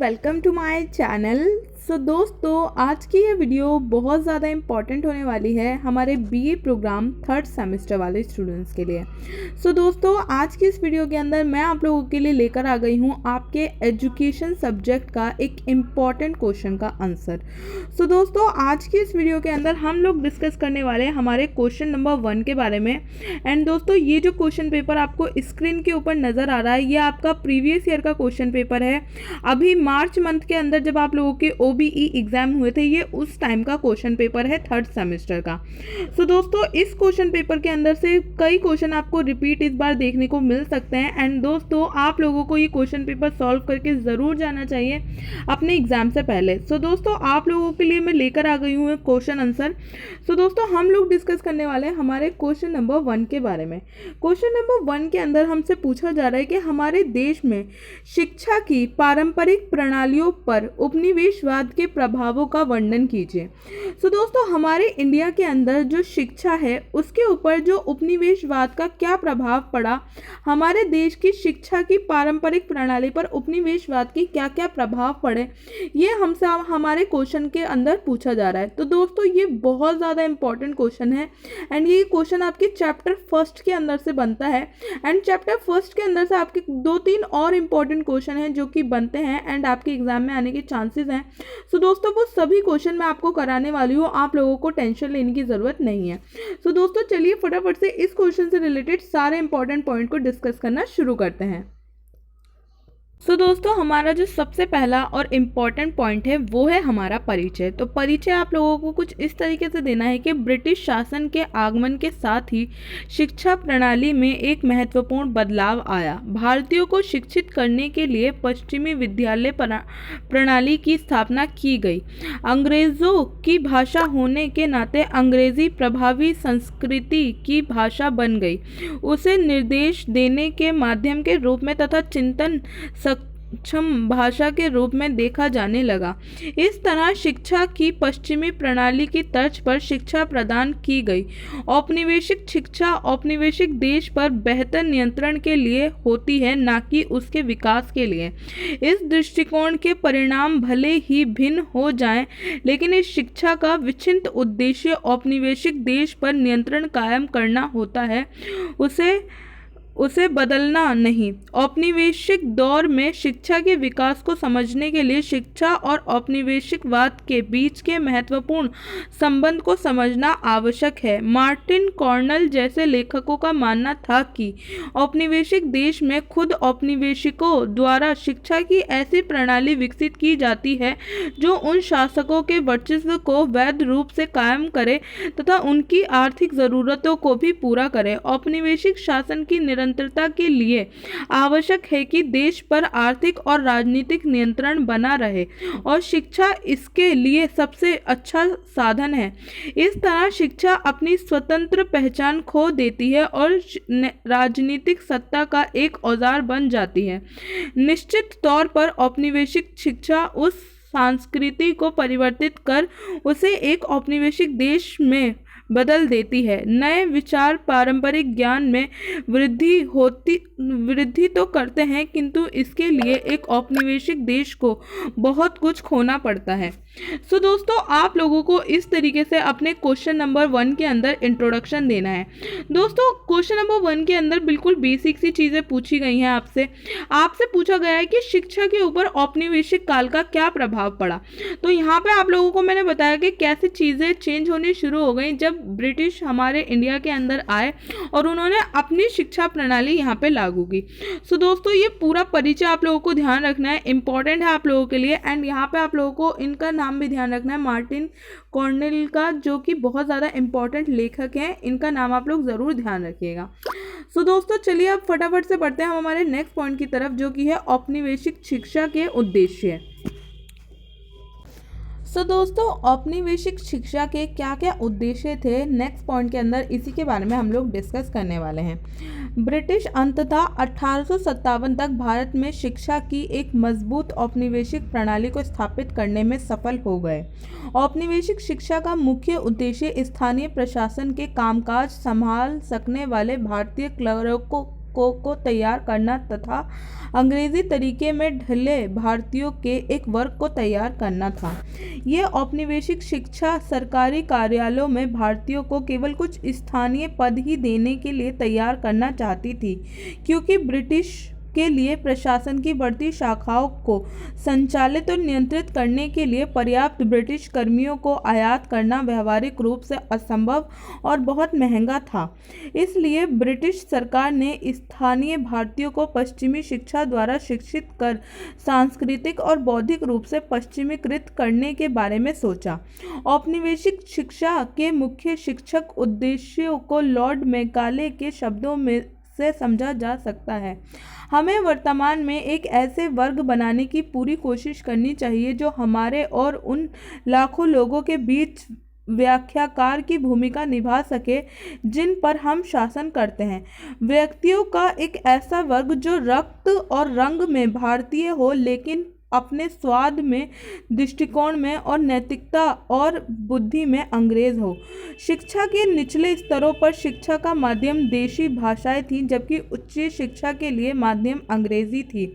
Welcome to my channel. दोस्तों, आज की ये वीडियो बहुत ज़्यादा इम्पॉर्टेंट होने वाली है हमारे बीए प्रोग्राम थर्ड सेमेस्टर वाले स्टूडेंट्स के लिए। दोस्तों, आज की इस वीडियो के अंदर मैं आप लोगों के लिए लेकर आ गई हूँ आपके एजुकेशन सब्जेक्ट का एक इम्पॉर्टेंट क्वेश्चन का आंसर। दोस्तों, आज की इस वीडियो के अंदर हम लोग डिस्कस करने वाले हैं हमारे क्वेश्चन नंबर 1 के बारे में। एंड दोस्तों, ये जो क्वेश्चन पेपर आपको स्क्रीन के ऊपर नज़र आ रहा है, ये आपका प्रीवियस ईयर का क्वेश्चन पेपर है। अभी मार्च मंथ के अंदर जब आप लोगों के OBE एग्जाम हुए थे, ये उस टाइम का क्वेश्चन पेपर है थर्ड सेमेस्टर का। दोस्तों, इस क्वेश्चन पेपर के अंदर से कई क्वेश्चन आपको रिपीट इस बार देखने को मिल सकते हैं। एंड दोस्तों, आप लोगों को ये क्वेश्चन पेपर सॉल्व करके ज़रूर जाना चाहिए अपने एग्जाम से पहले। दोस्तों, आप लोगों के लिए मैं लेकर आ गई हूँ क्वेश्चन आंसर। दोस्तों, हम लोग डिस्कस करने वाले हैं हमारे क्वेश्चन नंबर 1 के बारे में। क्वेश्चन नंबर 1 के अंदर हमसे पूछा जा रहा है कि हमारे देश में शिक्षा की पारंपरिक प्रणालियों पर उपनिवेशवाद के प्रभावों का वर्णन कीजिए। दोस्तों, हमारे इंडिया के अंदर जो शिक्षा है उसके ऊपर जो उपनिवेशवाद का क्या प्रभाव पड़ा, हमारे देश की शिक्षा की पारंपरिक प्रणाली पर उपनिवेशवाद की क्या क्या प्रभाव पड़े, ये हमसे हमारे क्वेश्चन के अंदर पूछा जा रहा है। तो दोस्तों, ये बहुत ज़्यादा इंपॉर्टेंट क्वेश्चन है। एंड ये क्वेश्चन आपके चैप्टर 1 के अंदर से बनता है। एंड चैप्टर 1 के अंदर से आपके 2-3 और इम्पॉर्टेंट क्वेश्चन हैं जो कि बनते हैं एंड आपके एग्जाम में आने के चांसेस हैं। दोस्तों, वो सभी क्वेश्चन मैं आपको कराने वाली हूँ, आप लोगों को टेंशन लेने की ज़रूरत नहीं है। दोस्तों, चलिए फटाफट से इस क्वेश्चन से रिलेटेड सारे इंपॉर्टेंट पॉइंट को डिस्कस करना शुरू करते हैं। दोस्तों, हमारा जो सबसे पहला और इम्पॉर्टेंट पॉइंट है वो है हमारा परिचय। तो परिचय आप लोगों को कुछ इस तरीके से देना है कि ब्रिटिश शासन के आगमन के साथ ही शिक्षा प्रणाली में एक महत्वपूर्ण बदलाव आया। भारतीयों को शिक्षित करने के लिए पश्चिमी विद्यालय प्रणाली की स्थापना की गई। अंग्रेज़ों की भाषा होने के नाते अंग्रेज़ी प्रभावी संस्कृति की भाषा बन गई। उसे निर्देश देने के माध्यम के रूप में तथा चिंतन सक्षम भाषा के रूप में देखा जाने लगा। इस तरह शिक्षा की पश्चिमी प्रणाली की तर्ज पर शिक्षा प्रदान की गई। औपनिवेशिक शिक्षा औपनिवेशिक देश पर बेहतर नियंत्रण के लिए होती है, ना कि उसके विकास के लिए। इस दृष्टिकोण के परिणाम भले ही भिन्न हो जाएं, लेकिन इस शिक्षा का विचिंत उद्देश्य औपनिवेशिक देश पर नियंत्रण कायम करना होता है, उसे बदलना नहीं। औपनिवेशिक दौर में शिक्षा के विकास को समझने के लिए शिक्षा और औपनिवेशिकवाद के बीच के महत्वपूर्ण संबंध को समझना आवश्यक है। मार्टिन कॉर्नेल जैसे लेखकों का मानना था कि औपनिवेशिक देश में खुद औपनिवेशिकों द्वारा शिक्षा की ऐसी प्रणाली विकसित की जाती है जो उन शासकों के वर्चस्व को वैध रूप से कायम करे तथा उनकी आर्थिक ज़रूरतों को भी पूरा करे। औपनिवेशिक शासन की निरंतरता के लिए आवश्यक है कि देश पर आर्थिक और राजनीतिक नियंत्रण बना रहे और शिक्षा इसके लिए सबसे अच्छा साधन है। इस तरह शिक्षा अपनी स्वतंत्र पहचान खो देती है और राजनीतिक सत्ता का एक औजार बन जाती है। निश्चित तौर पर औपनिवेशिक शिक्षा उस संस्कृति को परिवर्तित कर उसे एक औपनिवेशिक देश में बदल देती है। नए विचार पारंपरिक ज्ञान में वृद्धि तो करते हैं, किंतु इसके लिए एक औपनिवेशिक देश को बहुत कुछ खोना पड़ता है। दोस्तों, आप लोगों को इस तरीके से अपने क्वेश्चन नंबर 1 के अंदर इंट्रोडक्शन देना है। दोस्तों, क्वेश्चन नंबर 1 के अंदर बिल्कुल बेसिक सी चीज़ें पूछी गई हैं। आपसे पूछा गया है कि शिक्षा के ऊपर औपनिवेशिक काल का क्या प्रभाव पड़ा। तो यहाँ पे आप लोगों को मैंने बताया कि कैसे चीज़ें चेंज होनी शुरू हो गई जब ब्रिटिश हमारे इंडिया के अंदर आए और उन्होंने अपनी शिक्षा प्रणाली यहाँ पे लागू की। दोस्तों, ये पूरा परिचय आप लोगों को ध्यान रखना है, इंपॉर्टेंट है आप लोगों के लिए। एंड यहाँ पे आप लोगों को इनका नाम भी ध्यान रखना है, मार्टिन कॉर्नेल का, जो कि बहुत ज़्यादा इंपॉर्टेंट लेखक हैं। इनका नाम आप लोग ज़रूर ध्यान रखिएगा। दोस्तों, चलिए अब फटाफट से बढ़ते हैं हम हमारे नेक्स्ट पॉइंट की तरफ, जो कि है औपनिवेशिक शिक्षा के उद्देश्य। दोस्तों, औपनिवेशिक शिक्षा के क्या क्या उद्देश्य थे, नेक्स्ट पॉइंट के अंदर इसी के बारे में हम लोग डिस्कस करने वाले हैं। ब्रिटिश अंततः 1857 तक भारत में शिक्षा की एक मजबूत औपनिवेशिक प्रणाली को स्थापित करने में सफल हो गए। औपनिवेशिक शिक्षा का मुख्य उद्देश्य स्थानीय प्रशासन के कामकाज संभाल सकने वाले भारतीय क्लर्कों को तैयार करना तथा अंग्रेजी तरीके में ढले भारतीयों के एक वर्ग को तैयार करना था। ये औपनिवेशिक शिक्षा सरकारी कार्यालयों में भारतीयों को केवल कुछ स्थानीय पद ही देने के लिए तैयार करना चाहती थी, क्योंकि ब्रिटिश के लिए प्रशासन की बढ़ती शाखाओं को संचालित और नियंत्रित करने के लिए पर्याप्त ब्रिटिश कर्मियों को आयात करना व्यावहारिक रूप से असंभव और बहुत महंगा था। इसलिए ब्रिटिश सरकार ने स्थानीय भारतीयों को पश्चिमी शिक्षा द्वारा शिक्षित कर सांस्कृतिक और बौद्धिक रूप से पश्चिमीकृत करने के बारे में सोचा। औपनिवेशिक शिक्षा के मुख्य शिक्षक उद्देश्यों को लॉर्ड मैकाले के शब्दों में से समझा जा सकता है। हमें वर्तमान में एक ऐसे वर्ग बनाने की पूरी कोशिश करनी चाहिए जो हमारे और उन लाखों लोगों के बीच व्याख्याकार की भूमिका निभा सके जिन पर हम शासन करते हैं। व्यक्तियों का एक ऐसा वर्ग जो रक्त और रंग में भारतीय हो, लेकिन अपने स्वाद में, दृष्टिकोण में और नैतिकता और बुद्धि में अंग्रेज हो। शिक्षा के निचले स्तरों पर शिक्षा का माध्यम देशी भाषाएं थीं, जबकि उच्च शिक्षा के लिए माध्यम अंग्रेजी थी।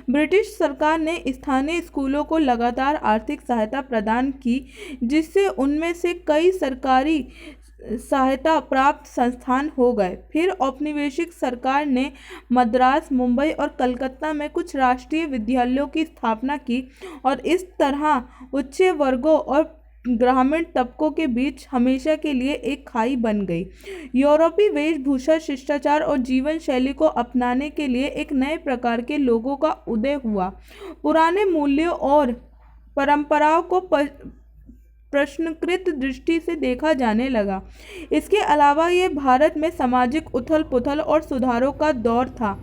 ब्रिटिश सरकार ने स्थानीय स्कूलों को लगातार आर्थिक सहायता प्रदान की, जिससे उनमें से कई सरकारी सहायता प्राप्त संस्थान हो गए। फिर औपनिवेशिक सरकार ने मद्रास, मुंबई और कलकत्ता में कुछ राष्ट्रीय विद्यालयों की स्थापना की और इस तरह उच्च वर्गों और ग्रामीण तबकों के बीच हमेशा के लिए एक खाई बन गई। यूरोपीय वेशभूषा, शिष्टाचार और जीवन शैली को अपनाने के लिए एक नए प्रकार के लोगों का उदय हुआ। पुराने मूल्यों और परंपराओं को प्रश्नकृत दृष्टि से देखा जाने लगा। इसके अलावा ये भारत में सामाजिक उथल पुथल और सुधारों का दौर था।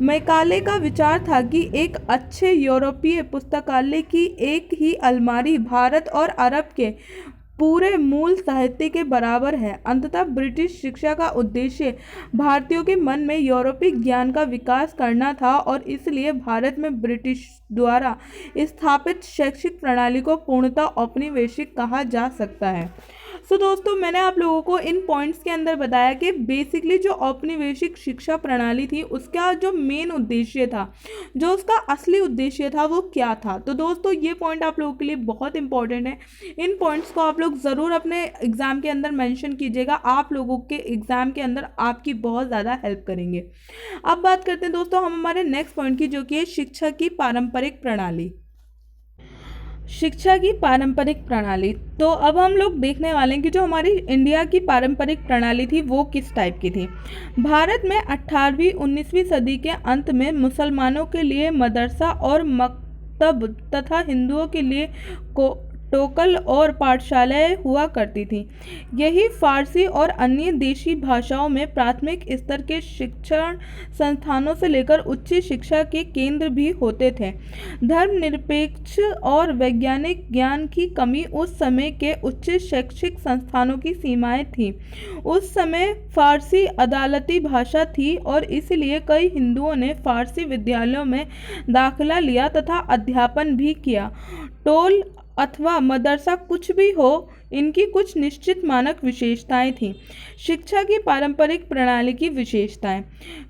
मैकाले का विचार था कि एक अच्छे यूरोपीय पुस्तकालय की एक ही अलमारी भारत और अरब के पूरे मूल साहित्य के बराबर है। अंततः ब्रिटिश शिक्षा का उद्देश्य भारतीयों के मन में यूरोपीय ज्ञान का विकास करना था और इसलिए भारत में ब्रिटिश द्वारा स्थापित शैक्षिक प्रणाली को पूर्णतः औपनिवेशिक कहा जा सकता है। सो दोस्तों, मैंने आप लोगों को इन पॉइंट्स के अंदर बताया कि बेसिकली जो औपनिवेशिक शिक्षा प्रणाली थी उसका जो मेन उद्देश्य था, जो उसका असली उद्देश्य था, वो क्या था। तो दोस्तों, ये पॉइंट आप लोगों के लिए बहुत इंपॉर्टेंट है। इन पॉइंट्स को आप लोग ज़रूर अपने एग्ज़ाम के अंदर मेंशन कीजिएगा। आप लोगों के एग्ज़ाम के अंदर आपकी बहुत ज़्यादा हेल्प करेंगे। अब बात करते हैं दोस्तों हम हमारे नेक्स्ट पॉइंट की, जो कि है शिक्षा की पारंपरिक प्रणाली। शिक्षा की पारंपरिक प्रणाली। तो अब हम लोग देखने वाले हैं कि जो हमारी इंडिया की पारंपरिक प्रणाली थी वो किस टाइप की थी। भारत में 18वीं 19वीं सदी के अंत में मुसलमानों के लिए मदरसा और मकतब तथा हिंदुओं के लिए टोकल और पाठशालाएं हुआ करती थीं। यही फारसी और अन्य देशी भाषाओं में प्राथमिक स्तर के शिक्षण संस्थानों से लेकर उच्च शिक्षा के केंद्र भी होते थे। धर्मनिरपेक्ष और वैज्ञानिक ज्ञान की कमी उस समय के उच्च शैक्षिक संस्थानों की सीमाएं थीं। उस समय फारसी अदालती भाषा थी और इसलिए कई हिंदुओं ने फारसी विद्यालयों में दाखिला लिया तथा अध्यापन भी किया। टोल अथवा मदरसा कुछ भी हो, इनकी कुछ निश्चित मानक विशेषताएं थीं। शिक्षा की पारंपरिक प्रणाली की विशेषताएं।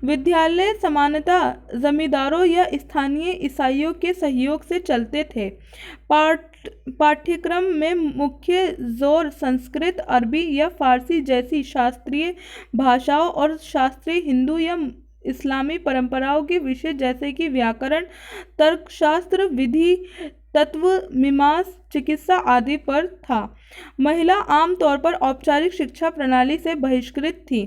विद्यालय सामान्यतः जमींदारों या स्थानीय ईसाइयों के सहयोग से चलते थे। पाठ्यक्रम में मुख्य जोर संस्कृत, अरबी या फारसी जैसी शास्त्रीय भाषाओं और शास्त्रीय हिंदू या इस्लामी परंपराओं के विषय जैसे कि व्याकरण, तर्कशास्त्र, विधि, तत्व मीमांसा, चिकित्सा आदि पर था। महिला आमतौर पर औपचारिक शिक्षा प्रणाली से बहिष्कृत थी।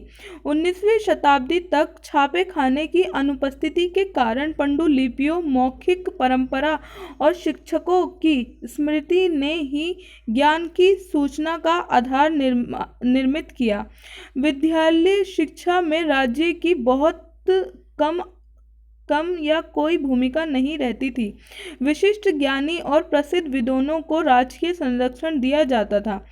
19वीं शताब्दी तक छापे खाने की अनुपस्थिति के कारण पांडुलिपियों, मौखिक परंपरा और शिक्षकों की स्मृति ने ही ज्ञान की सूचना का आधार निर्मित किया। विद्यालय शिक्षा में राज्य की बहुत कम कम या कोई भूमिका नहीं रहती थी। विशिष्ट ज्ञानी और प्रसिद्ध विद्वानों को राजकीय संरक्षण दिया जाता था।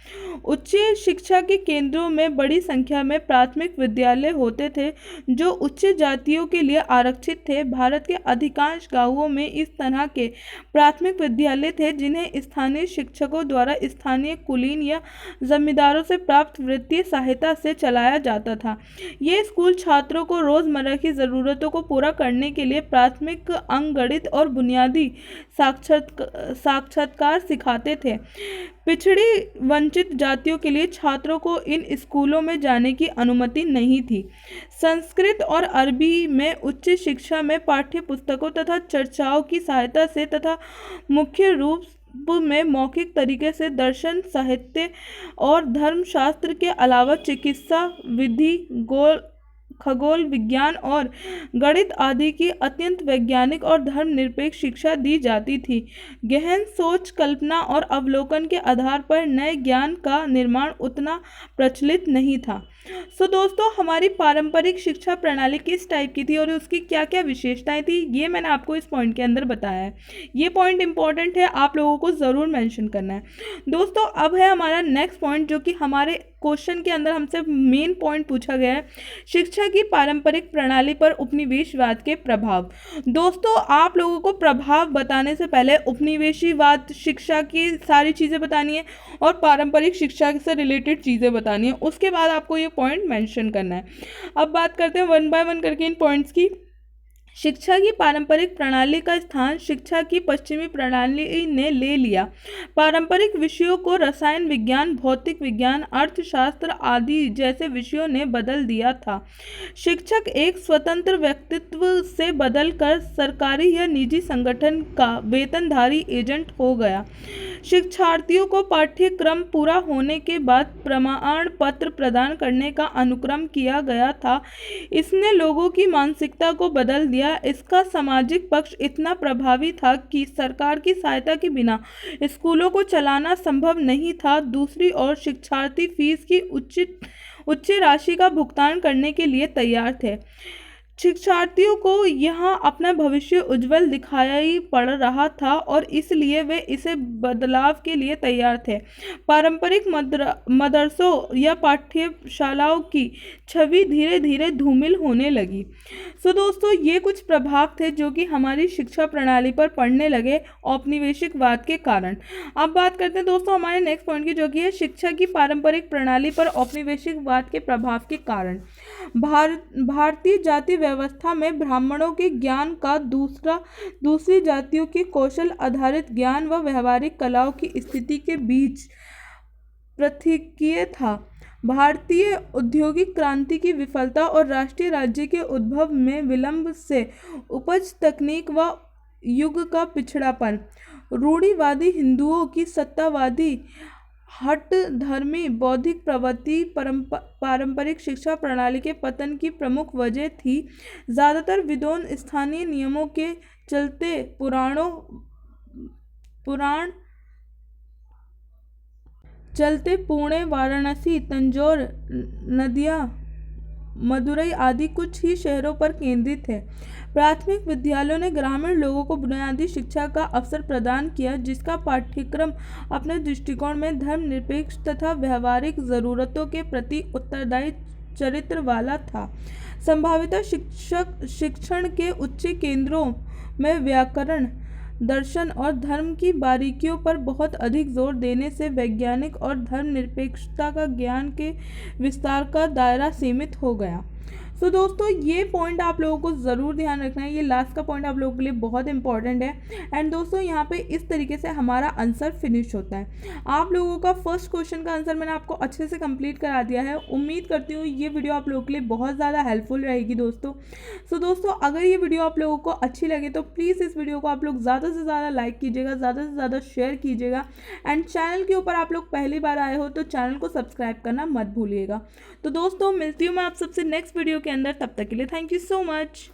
उच्च शिक्षा के केंद्रों में बड़ी संख्या में प्राथमिक विद्यालय होते थे जो उच्च जातियों के लिए आरक्षित थे। भारत के अधिकांश गांवों में इस तरह के प्राथमिक विद्यालय थे जिन्हें स्थानीय शिक्षकों द्वारा स्थानीय कुलीन या जमींदारों से प्राप्त वित्तीय सहायता से चलाया जाता था। ये स्कूल छात्रों को रोजमर्रा की जरूरतों को पूरा करने के लिए प्राथमिक अंकगणित और बुनियादी साक्षरता सिखाते थे। पिछड़ी वंचित जातियों के लिए छात्रों को इन स्कूलों में जाने की अनुमति नहीं थी। संस्कृत और अरबी में उच्च शिक्षा में पाठ्य पुस्तकों तथा चर्चाओं की सहायता से तथा मुख्य रूप में मौखिक तरीके से दर्शन, साहित्य और धर्मशास्त्र के अलावा चिकित्सा विधि, खगोल विज्ञान और गणित आदि की अत्यंत वैज्ञानिक और धर्मनिरपेक्ष शिक्षा दी जाती थी। गहन सोच, कल्पना और अवलोकन के आधार पर नए ज्ञान का निर्माण उतना प्रचलित नहीं था। दोस्तों, हमारी पारंपरिक शिक्षा प्रणाली किस टाइप की थी और उसकी क्या क्या विशेषताएं थी, ये मैंने आपको इस पॉइंट के अंदर बताया है। ये पॉइंट इंपॉर्टेंट है, आप लोगों को ज़रूर मेंशन करना है। दोस्तों, अब है हमारा नेक्स्ट पॉइंट जो कि हमारे क्वेश्चन के अंदर हमसे मेन पॉइंट पूछा गया है, शिक्षा की पारंपरिक प्रणाली पर उपनिवेशवाद के प्रभाव। दोस्तों, आप लोगों को प्रभाव बताने से पहले उपनिवेशवाद शिक्षा की सारी चीज़ें बतानी है और पारंपरिक शिक्षा से रिलेटेड चीज़ें बतानी है, उसके बाद आपको ये पॉइंट मेंशन करना है। अब बात करते हैं वन बाय वन करके इन पॉइंट्स की। शिक्षा की पारंपरिक प्रणाली का स्थान शिक्षा की पश्चिमी प्रणाली ने ले लिया। पारंपरिक विषयों को रसायन विज्ञान, भौतिक विज्ञान, अर्थशास्त्र आदि जैसे विषयों ने बदल दिया था। शिक्षक एक स्वतंत्र व्यक्तित्व से बदलकर सरकारी या निजी संगठन का वेतनधारी एजेंट हो गया। शिक्षार्थियों को पाठ्यक्रम पूरा होने के बाद प्रमाण पत्र प्रदान करने का अनुक्रम किया गया था। इसने लोगों की मानसिकता को बदल दिया। इसका सामाजिक पक्ष इतना प्रभावी था कि सरकार की सहायता के बिना स्कूलों को चलाना संभव नहीं था। दूसरी ओर शिक्षार्थी फीस की उच्च राशि का भुगतान करने के लिए तैयार थे। शिक्षार्थियों को यहाँ अपना भविष्य उज्जवल दिखाई पड़ रहा था और इसलिए वे इसे बदलाव के लिए तैयार थे। पारंपरिक मदरसों या पाठ्यशालाओं की छवि धीरे धीरे धूमिल होने लगी। दोस्तों, ये कुछ प्रभाव थे जो कि हमारी शिक्षा प्रणाली पर पड़ने लगे औपनिवेशिकवाद के कारण। अब बात करते हैं दोस्तों हमारे नेक्स्ट पॉइंट की, जो कि है शिक्षा की पारंपरिक प्रणाली पर औपनिवेशिकवाद के प्रभाव के कारण। भारतीय जाति व्यवस्था में ब्राह्मणों के ज्ञान का दूसरी जातियों के कौशल आधारित ज्ञान व व्यवहारिक कलाओं की स्थिति के बीच प्रतिक्रिया था। भारतीय औद्योगिक क्रांति की विफलता और राष्ट्रीय राज्य के उद्भव में विलंब से उपज तकनीक व युग का पिछड़ापन, रूढ़िवादी हिंदुओं की सत्तावादी हट धर्मी बौद्धिक प्रवृत्ति पारंपरिक शिक्षा प्रणाली के पतन की प्रमुख वजह थी। ज़्यादातर विद्वान स्थानीय नियमों के चलते पुणे, वाराणसी, तंजौर, नदिया, मदुरई आदि कुछ ही शहरों पर केंद्रित है। प्राथमिक विद्यालयों ने ग्रामीण लोगों को बुनियादी शिक्षा का अवसर प्रदान किया, जिसका पाठ्यक्रम अपने दृष्टिकोण में धर्मनिरपेक्ष तथा व्यवहारिक ज़रूरतों के प्रति उत्तरदायी चरित्र वाला था। संभावित शिक्षण के उच्च केंद्रों में व्याकरण, दर्शन और धर्म की बारीकियों पर बहुत अधिक जोर देने से वैज्ञानिक और धर्मनिरपेक्षता का ज्ञान के विस्तार का दायरा सीमित हो गया। दोस्तों, ये पॉइंट आप लोगों को ज़रूर ध्यान रखना है। ये लास्ट का पॉइंट आप लोगों के लिए बहुत इंपॉर्टेंट है। एंड दोस्तों, यहाँ पे इस तरीके से हमारा आंसर फिनिश होता है। आप लोगों का फर्स्ट क्वेश्चन का आंसर मैंने आपको अच्छे से कंप्लीट करा दिया है। उम्मीद करती हूँ ये वीडियो आप लोगों के लिए बहुत ज़्यादा हेल्पफुल रहेगी दोस्तों। दोस्तों, अगर ये वीडियो आप लोगों को अच्छी लगे तो प्लीज़ इस वीडियो को आप लोग ज़्यादा से ज़्यादा लाइक कीजिएगा, ज़्यादा से ज़्यादा शेयर कीजिएगा। एंड चैनल के ऊपर आप लोग पहली बार आए हो तो चैनल को सब्सक्राइब करना मत भूलिएगा। तो दोस्तों, मिलती हूँ मैं आप सबसे नेक्स्ट वीडियो के अंदर। तब तक के लिए थैंक यू सो मच।